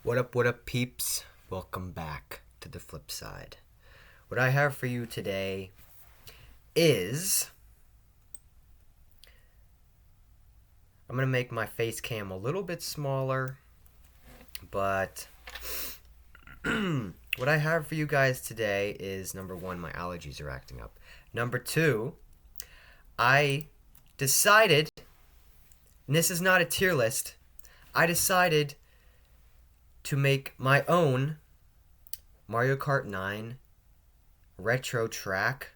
What up, peeps? Welcome back to the flip side. What I have for you today is I'm going to make my face cam a little bit smaller, but what I have for you guys today is number one, my allergies are acting up. Number two, I decided, and this is not a tier list, I decided to make my own Mario Kart 9 retro track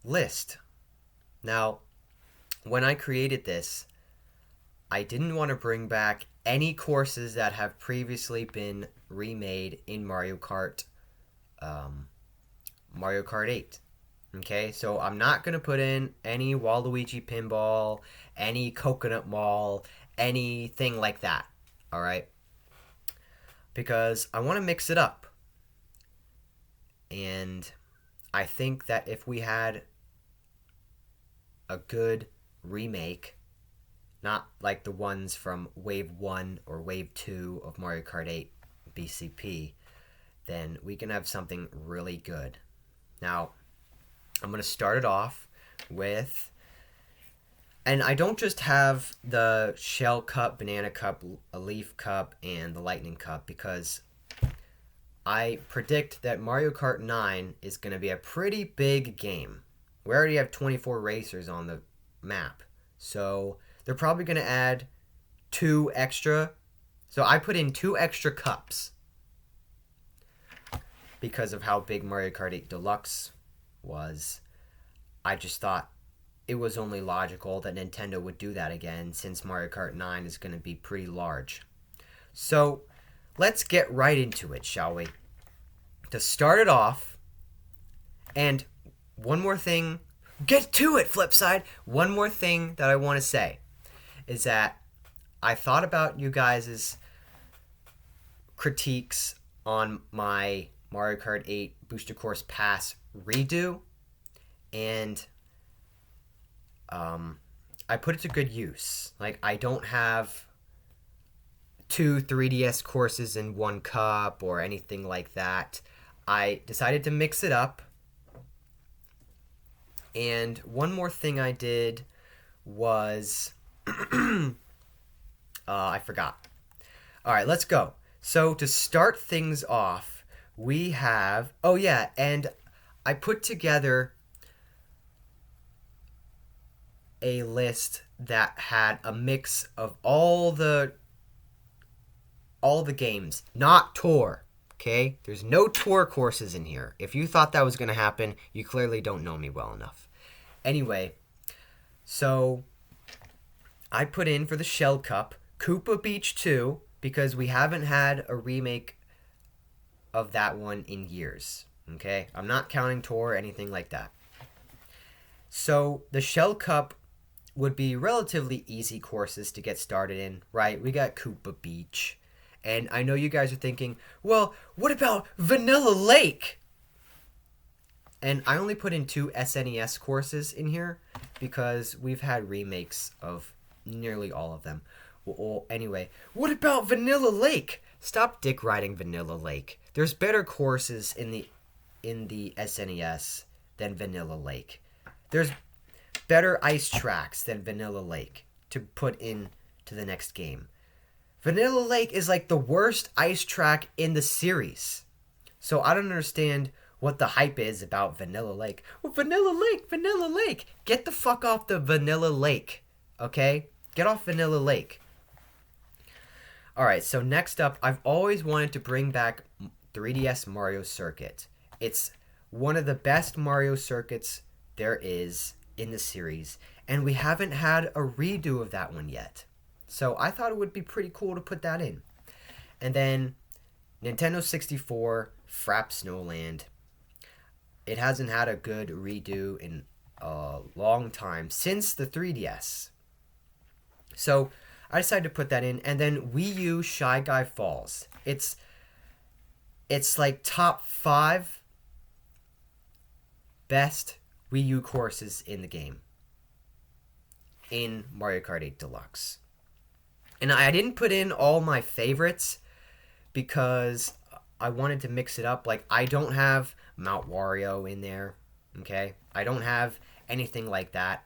list. Now, when I created this, I didn't want to bring back any courses that have previously been remade in Mario Kart 8. Okay, so I'm not going to put in any Waluigi Pinball, any Coconut Mall, anything like that. Alright? Because I want to mix it up. And I think that if we had a good remake, not like the ones from Wave 1 or Wave 2 of Mario Kart 8 BCP, then we can have something really good. Now, I'm going to start it off with, and I don't just have the Shell Cup, Banana Cup, a Leaf Cup, and the Lightning Cup, because I predict that Mario Kart 9 is going to be a pretty big game. We already have 24 racers on the map, so they're probably going to add 2 extra. So I put in 2 extra cups because of how big Mario Kart 8 Deluxe was. I just thought it was only logical that Nintendo would do that again, since Mario Kart 9 is going to be pretty large. So let's get right into it, shall we? To start it off, and one more thing, get to it, Flipside! One more thing that I want to say is that I thought about you guys' critiques on my Mario Kart 8 Booster Course Pass redo, and I put it to good use. Like, I don't have 2 3DS courses in 1 cup or anything like that. I decided to mix it up. And one more thing I did was I forgot. All right, let's go. So to start things off, we have, oh yeah, and I put together a list that had a mix of all the games, not tour. Okay? There's no tour courses in here. If you thought that was going to happen, you clearly don't know me well enough. Anyway, so I put in for the Shell Cup Koopa Beach 2, because we haven't had a remake of that one in years. Okay? I'm not counting tour or anything like that. So the Shell Cup would be relatively easy courses to get started in, right? We got Koopa Beach. And I know you guys are thinking, well, what about Vanilla Lake? And I only put in 2 SNES courses in here because we've had remakes of nearly all of them. Well, anyway, what about Vanilla Lake? Stop dick riding Vanilla Lake. There's better courses in the SNES than Vanilla Lake. There's better ice tracks than Vanilla Lake to put in to the next game. Vanilla Lake is like the worst ice track in the series. So I don't understand what the hype is about Vanilla Lake. Well, Vanilla Lake, Vanilla Lake. Get the fuck off the Vanilla Lake, okay? Get off Vanilla Lake. Alright, so next up, I've always wanted to bring back 3DS Mario Circuit. It's one of the best Mario circuits there is in the series, and we haven't had a redo of that one yet. So I thought it would be pretty cool to put that in. And then Nintendo 64 Frap Snowland. It hasn't had a good redo in a long time, since the 3DS. So I decided to put that in. And then Wii U Shy Guy Falls. It's like top 5 best Wii U courses in the game in Mario Kart 8 Deluxe. And I didn't put in all my favorites because I wanted to mix it up. Like, I don't have Mount Wario in there, okay? I don't have anything like that.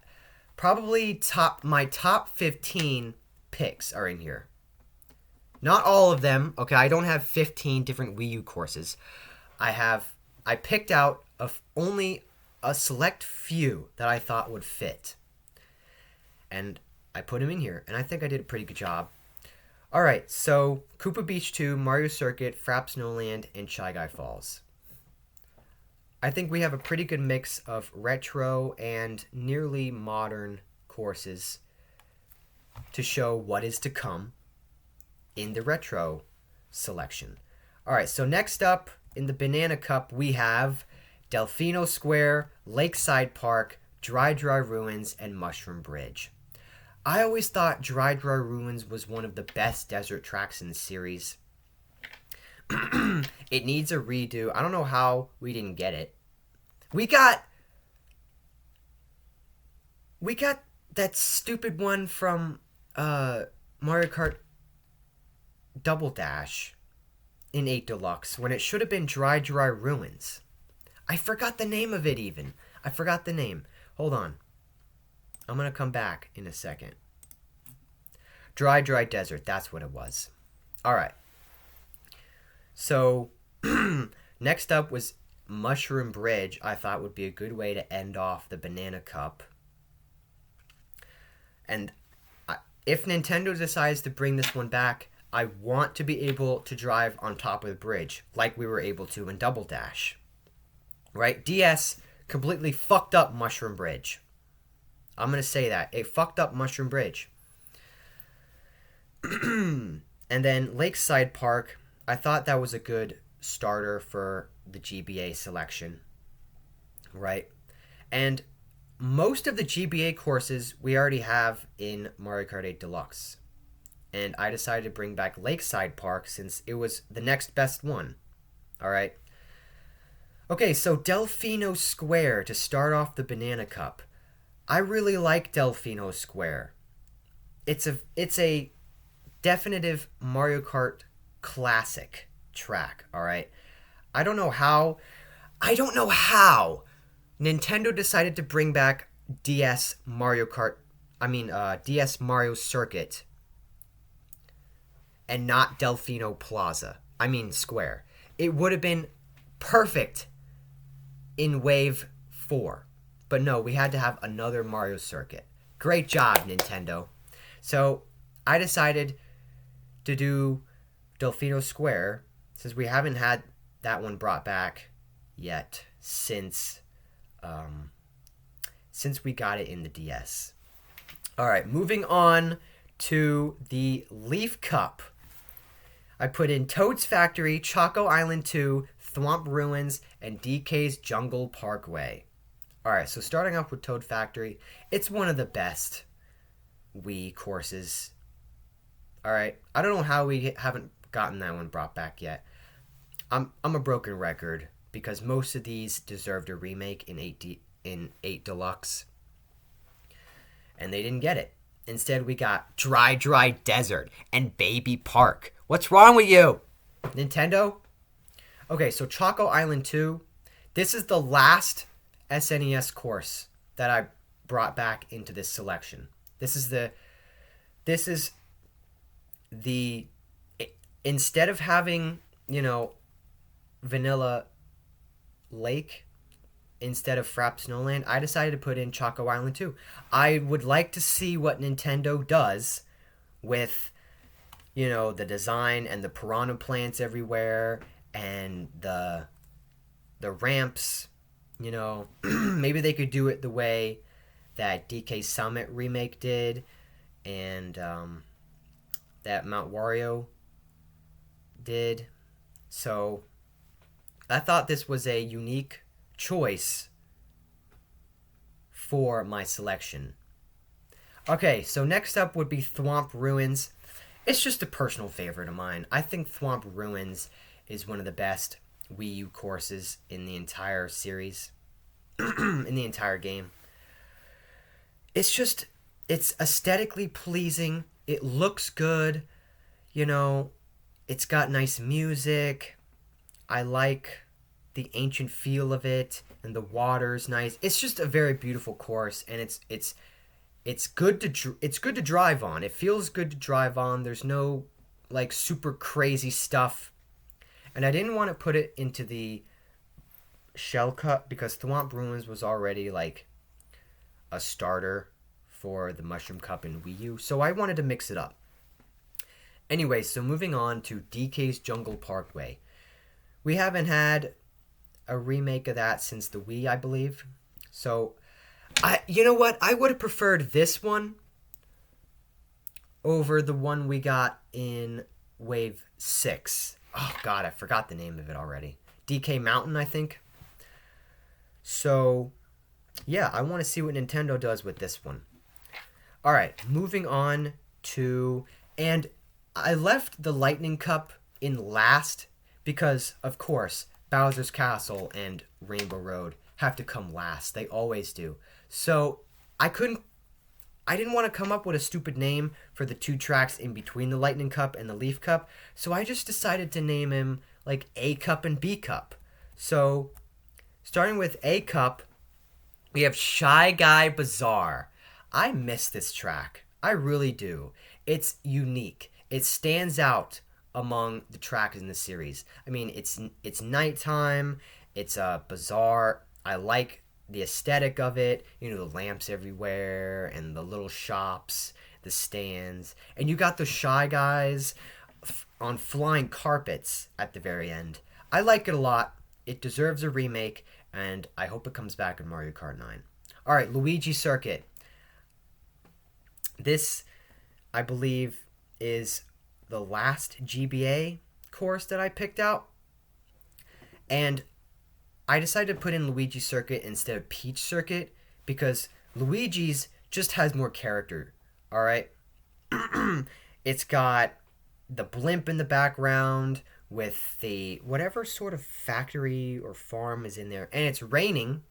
Probably my top 15 picks are in here. Not all of them, okay? I don't have 15 different Wii U courses. I picked out only a select few that I thought would fit. And I put them in here, and I think I did a pretty good job. Alright, so Koopa Beach 2, Mario Circuit, Frap Snowland, and Shy Guy Falls. I think we have a pretty good mix of retro and nearly modern courses to show what is to come in the retro selection. Alright, so next up in the Banana Cup, we have Delfino Square, Lakeside Park, Dry Ruins, and Mushroom Bridge. I always thought Dry Ruins was one of the best desert tracks in the series. It needs a redo. I don't know how we didn't get it. We got that stupid one from Mario Kart Double Dash in 8 Deluxe when it should have been Dry Ruins. I forgot the name of it even. I forgot the name. Hold on. I'm going to come back in a second. Dry Desert. That's what it was. Alright. So, next up was Mushroom Bridge. I thought would be a good way to end off the Banana Cup. And if Nintendo decides to bring this one back, I want to be able to drive on top of the bridge like we were able to in Double Dash. Right? DS completely fucked up Mushroom Bridge. I'm going to say that. It fucked up Mushroom Bridge. And then Lakeside Park, I thought that was a good starter for the GBA selection. Right? And most of the GBA courses we already have in Mario Kart 8 Deluxe. And I decided to bring back Lakeside Park since it was the next best one. Alright? Okay, so Delfino Square to start off the Banana Cup. I really like Delfino Square. It's a definitive Mario Kart classic track, alright? I don't know how Nintendo decided to bring back DS Mario Circuit and not Delfino Square. It would have been perfect in Wave 4. But no, we had to have another Mario Circuit. Great job, Nintendo. So, I decided to do Delfino Square, since we haven't had that one brought back yet since we got it in the DS. Alright, moving on to the Leaf Cup. I put in Toad's Factory, Choco Island 2, Thwomp Ruins, and DK's Jungle Parkway. Alright, so starting off with Toad Factory, it's one of the best Wii courses. Alright, I don't know how we haven't gotten that one brought back yet. I'm a broken record because most of these deserved a remake in 8 Deluxe. And they didn't get it. Instead, we got Dry Desert and Baby Park. What's wrong with you, Nintendo? Okay, so Choco Island 2. This is the last SNES course that I brought back into this selection. This is the instead of having, Vanilla Lake instead of Frap Snowland, I decided to put in Choco Island 2. I would like to see what Nintendo does with, the design and the piranha plants everywhere and the ramps. Maybe they could do it the way that DK Summit remake did and that Mount Wario did. So I thought this was a unique choice for my selection. Okay, so next up would be Thwomp Ruins. It's just a personal favorite of mine. I think Thwomp Ruins is one of the best Wii U courses in the entire series, in the entire game. It's aesthetically pleasing. it looks good. You know, it's got nice music. I like the ancient feel of it, and the water's nice. It's just a very beautiful course, and it's good to it's good to drive on. It feels good to drive on. There's no like super crazy stuff, and I didn't want to put it into the Shell Cup because Thwomp Ruins was already like a starter for the Mushroom Cup in Wii U, so I wanted to mix it up. Anyway, so moving on to DK's Jungle Parkway. We haven't had a remake of that since the Wii, I believe. So, you know what? I would have preferred this one over the one we got in Wave 6. Oh, God, I forgot the name of it already. DK Mountain, I think. So, yeah, I want to see what Nintendo does with this one. Alright, moving on to... And I left the Lightning Cup in last because, of course, Bowser's Castle and Rainbow Road have to come last. They always do. So, I didn't want to come up with a stupid name for the two tracks in between the Lightning Cup and the Leaf Cup, so I just decided to name him, like, A Cup and B Cup. So, starting with A Cup, we have Shy Guy Bazaar. I miss this track. I really do. It's unique. It stands out among the tracks in the series. I mean, it's nighttime. It's a bazaar. I like the aesthetic of it. You know, the lamps everywhere and the little shops, the stands. And you got the Shy Guys on flying carpets at the very end. I like it a lot. It deserves a remake, and I hope it comes back in Mario Kart 9. Alright, Luigi Circuit. This, I believe, is the last GBA course that I picked out. And I decided to put in Luigi Circuit instead of Peach Circuit because Luigi's just has more character, alright? It's got the blimp in the background with the whatever sort of factory or farm is in there. And it's raining,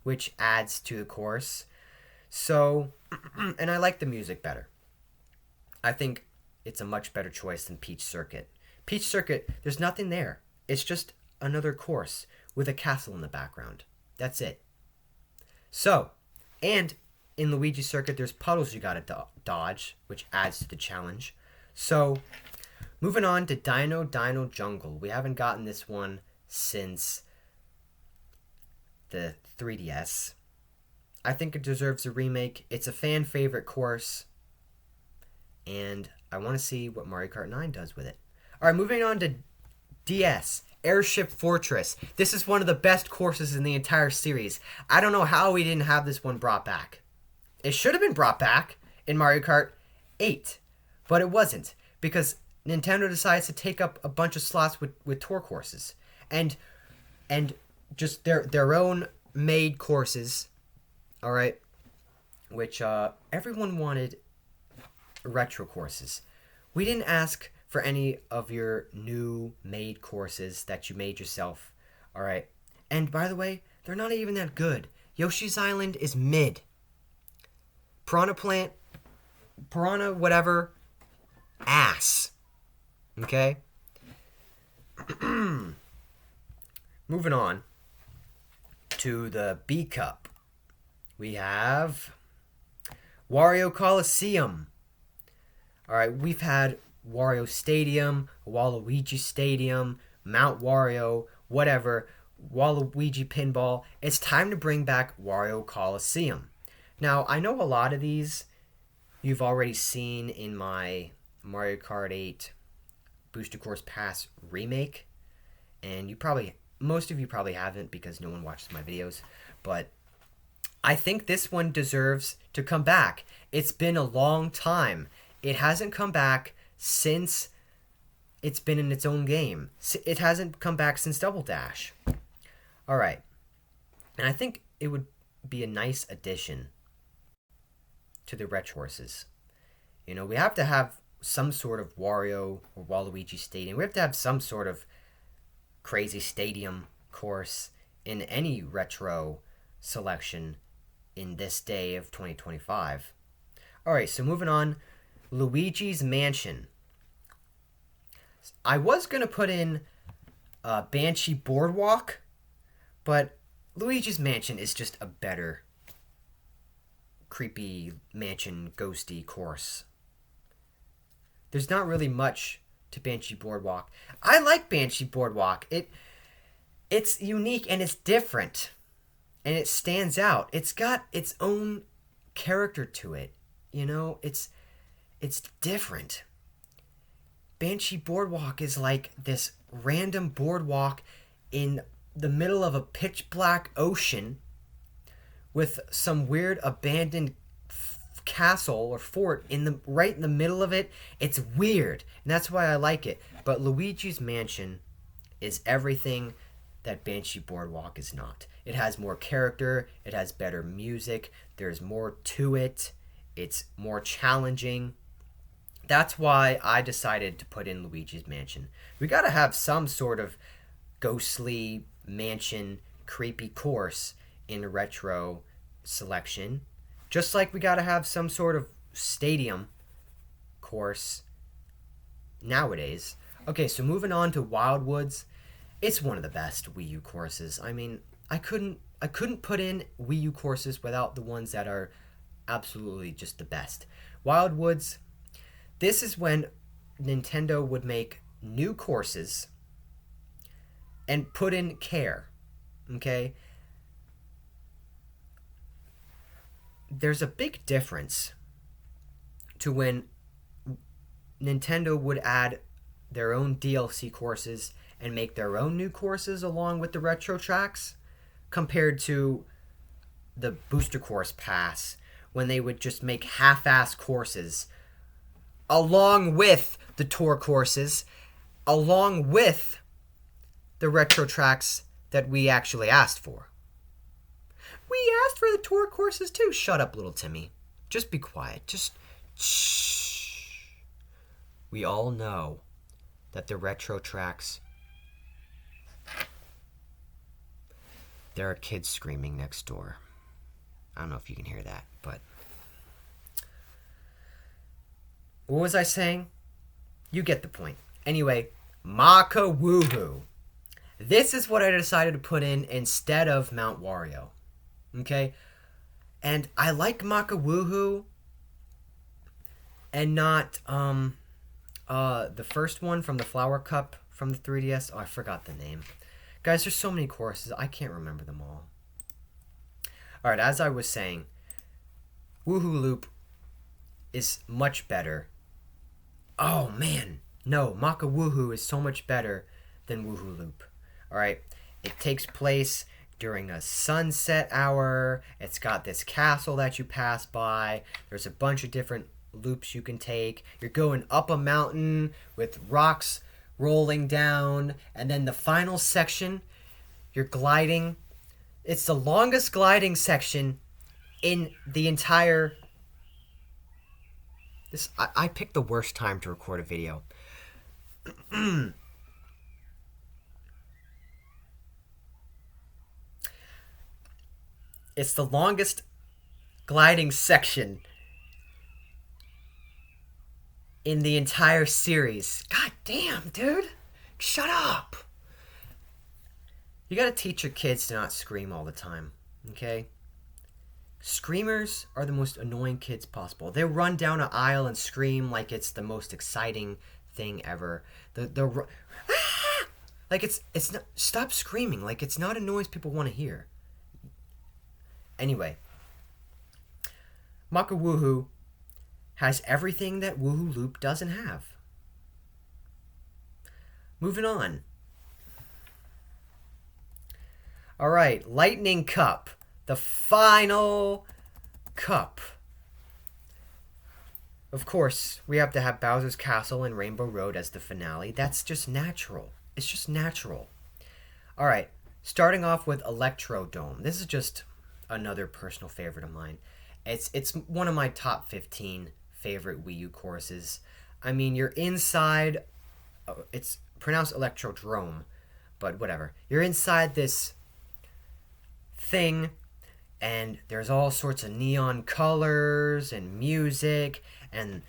which adds to the course. So, and I like the music better. I think it's a much better choice than Peach Circuit. Peach Circuit, there's nothing there. It's just another course with a castle in the background. That's it. So, and in Luigi Circuit, there's puddles you gotta dodge, which adds to the challenge. So, moving on to Dino Dino Jungle. We haven't gotten this one since the 3DS. I think it deserves a remake. It's a fan favorite course, and I want to see what Mario Kart 9 does with it. Alright, moving on to DS. Airship Fortress. This is one of the best courses in the entire series. I don't know how we didn't have this one brought back. It should have been brought back in Mario Kart 8, but it wasn't, because Nintendo decides to take up a bunch of slots with tour courses. And just their own made courses, alright, which everyone wanted retro courses. We didn't ask for any of your new made courses that you made yourself, alright? And by the way, they're not even that good. Yoshi's Island is mid. Piranha whatever, ass. Okay? Moving on to the B Cup. We have Wario Coliseum. Alright, we've had Wario Stadium, Waluigi Stadium, Mount Wario, whatever, Waluigi Pinball. It's time to bring back Wario Coliseum. Now, I know a lot of these you've already seen in my Mario Kart 8 Booster Course Pass remake, and most of you probably haven't because no one watches my videos, but I think this one deserves to come back. It's been a long time. It hasn't come back since it's been in its own game. It hasn't come back since Double Dash. Alright. And I think it would be a nice addition to the retro courses. You know, we have to have some sort of Wario or Waluigi Stadium. We have to have some sort of crazy stadium course in any retro selection in this day of 2025. Alright, so moving on. Luigi's Mansion. I was going to put in Banshee Boardwalk, but Luigi's Mansion is just a better creepy mansion ghosty course. There's not really much to Banshee Boardwalk. I like Banshee Boardwalk. It's unique and it's different. And it stands out. It's got its own character to it. You know, it's different. Banshee Boardwalk is like this random boardwalk in the middle of a pitch black ocean with some weird abandoned castle or fort right in the middle of it. It's weird, and that's why I like it. But Luigi's Mansion is everything that Banshee Boardwalk is not. It has more character, it has better music, there's more to it, it's more challenging. That's why I decided to put in Luigi's Mansion. We gotta have some sort of ghostly mansion creepy course in retro selection. Just like we gotta have some sort of stadium course nowadays. Okay, so moving on to Wildwoods. It's one of the best Wii U courses. I mean, I couldn't put in Wii U courses without the ones that are absolutely just the best. Wildwoods, this is when Nintendo would make new courses and put in care. Okay? There's a big difference to when Nintendo would add their own DLC courses and make their own new courses along with the retro tracks compared to the Booster Course Pass when they would just make half-ass courses along with the tour courses, along with the retro tracks that we actually asked for. We asked for the tour courses too. Shut up, little Timmy. Just be quiet. Just shh. We all know that the retro tracks... There are kids screaming next door. I don't know if you can hear that, but... What was I saying? You get the point. Anyway, Maka Woohoo. This is what I decided to put in instead of Mount Wario. Okay? And I like Maka Woohoo and not the first one from the Flower Cup from the 3DS. Oh, I forgot the name. Guys, there's so many courses. I can't remember them all. Alright, as I was saying, Woohoo Loop is much better. Oh, man. No, Maka Woohoo is so much better than Woohoo Loop. Alright, it takes place during a sunset hour. It's got this castle that you pass by. There's a bunch of different loops you can take. You're going up a mountain with rocks rolling down, and then the final section, you're gliding. It's the longest gliding section in the entire... I picked the worst time to record a video. It's the longest gliding section in the entire series. God damn, dude. Shut up. You gotta teach your kids to not scream all the time, okay? Screamers are the most annoying kids possible. They run down an aisle and scream like it's the most exciting thing ever. Like it's not, stop screaming. Like it's not a noise people want to hear. Anyway, Maka Woohoo has everything that Woohoo Loop doesn't have. Moving on. Alright, Lightning Cup. The final cup. Of course, we have to have Bowser's Castle and Rainbow Road as the finale. That's just natural. It's just natural. Alright, starting off with Electrodome. This is just another personal favorite of mine. It's one of my top 15 favorite Wii U courses. I mean, you're inside... it's pronounced Electrodrome, but whatever. You're inside this thing, and there's all sorts of neon colors and music, and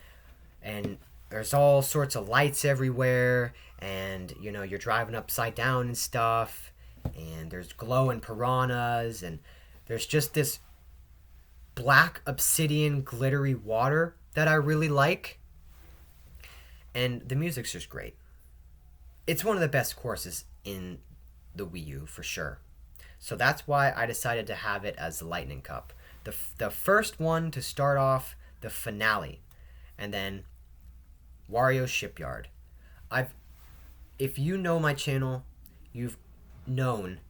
and there's all sorts of lights everywhere, and you're driving upside down and stuff, and there's glowing piranhas, and there's just this black obsidian glittery water that I really like, and the music's just great. It's one of the best courses in the Wii U for sure. So that's why I decided to have it as the Lightning Cup. The first one to start off the finale, and then Wario Shipyard. If you know my channel, you've known.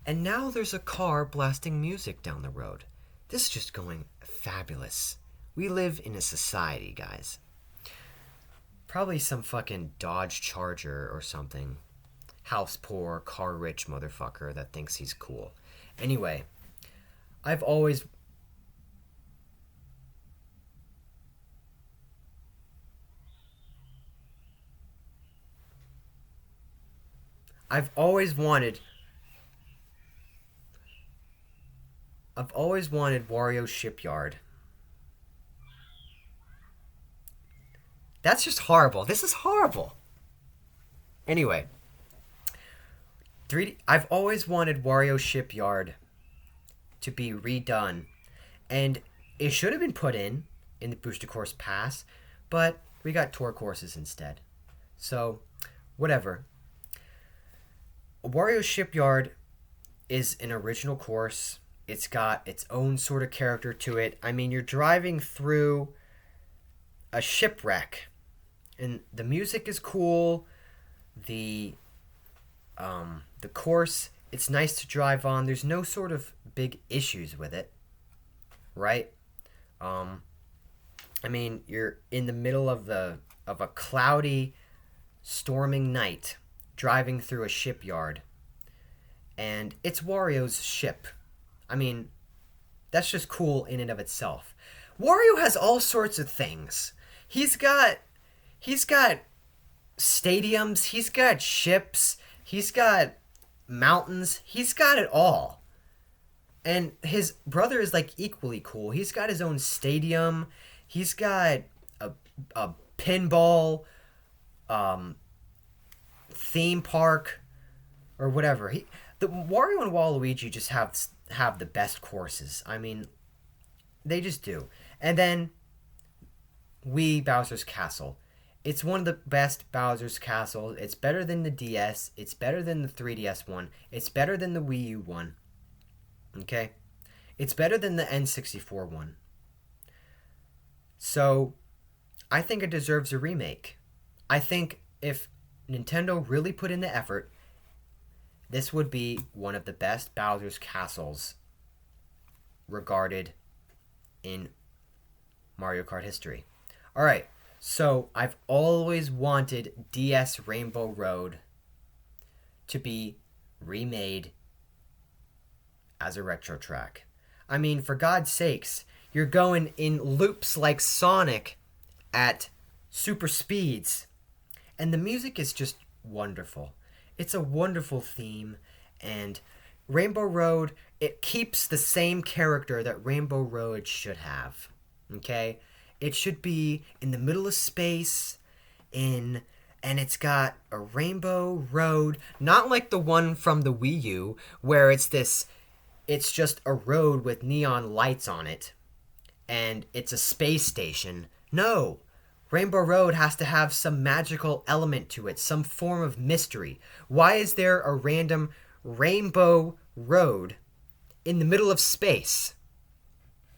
And now there's a car blasting music down the road. This is just going fabulous. We live in a society, guys. Probably some fucking Dodge Charger or something. House poor, car rich motherfucker that thinks he's cool. Anyway, I've always wanted Wario Shipyard. That's just horrible. This is horrible. Anyway, I've always wanted Wario Shipyard to be redone, and it should have been put in the Booster Course Pass, but we got tour courses instead. So, whatever. Wario Shipyard is an original course. It's got its own sort of character to it. I mean, you're driving through a shipwreck, and the music is cool. The course, it's nice to drive on. There's no sort of big issues with it, right? I mean, you're in the middle of a cloudy, storming night, driving through a shipyard, and it's Wario's ship. I mean, that's just cool in and of itself. Wario has all sorts of things. He's got stadiums, he's got ships, he's got mountains, he's got it all. And his brother is like equally cool. He's got his own stadium, he's got a pinball theme park or whatever. The Wario and Waluigi just have the best courses. I mean, they just do. And then Wii Bowser's Castle. It's one of the best Bowser's Castles. It's better than the DS. It's better than the 3DS one. It's better than the Wii U one. Okay? It's better than the N64 one. So, I think it deserves a remake. I think if Nintendo really put in the effort, this would be one of the best Bowser's Castles regarded in Mario Kart history. Alright, so I've always wanted DS Rainbow Road to be remade as a retro track. I mean, for God's sakes, you're going in loops like Sonic at super speeds, and the music is just wonderful. It's a wonderful theme, and Rainbow Road, it keeps the same character that Rainbow Road should have. Okay? It should be in the middle of space, and it's got a rainbow road, not like the one from the Wii U, where it's just a road with neon lights on it, and it's a space station. No! Rainbow Road has to have some magical element to it, some form of mystery. Why is there a random rainbow road in the middle of space?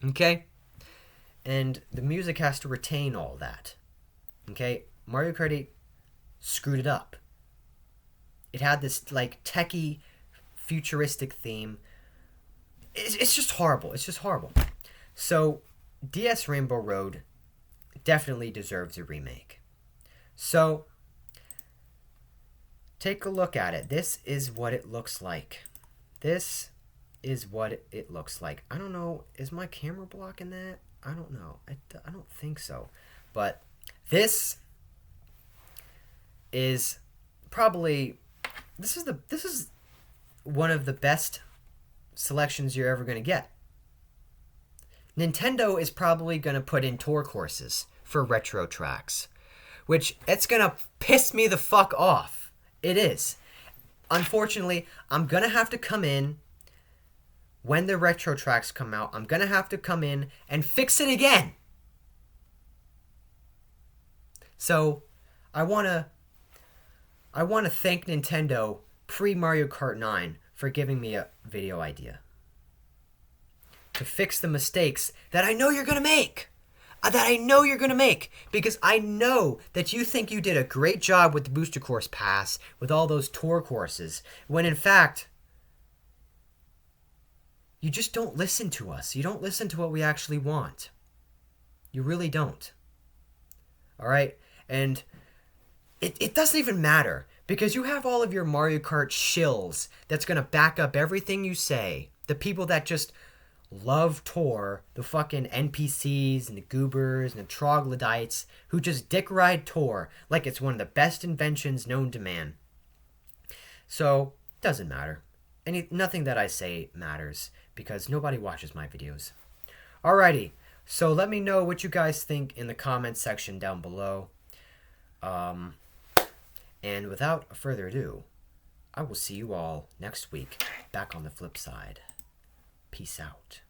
Okay? And the music has to retain all that. Okay? Mario Kart 8 screwed it up. It had this, like, techie, futuristic theme. It's just horrible. It's just horrible. So, DS Rainbow Road definitely deserves a remake. So, take a look at it. This is what it looks like. This is what it looks like. I don't know. Is my camera blocking that? I don't know. I don't think so. But this is probably... This is one of the best selections you're ever going to get. Nintendo is probably going to put in tour courses for retro tracks, which it's going to piss me the fuck off. It is. Unfortunately, I'm going to have to come in when the retro tracks come out. I'm going to have to come in and fix it again. So, I want to thank Nintendo pre-Mario Kart 9 for giving me a video idea to fix the mistakes that I know you're going to make. Because I know that you think you did a great job with the Booster Course Pass, with all those tour courses, when in fact, you just don't listen to us. You don't listen to what we actually want. You really don't. All right? And it doesn't even matter, because you have all of your Mario Kart shills that's going to back up everything you say. The people that just love Tour, the fucking NPCs and the goobers and the troglodytes who just dick ride Tour like it's one of the best inventions known to man. So, it doesn't matter. Nothing that I say matters, because nobody watches my videos. Alrighty, so let me know what you guys think in the comments section down below. And without further ado, I will see you all next week back on the flip side. Peace out.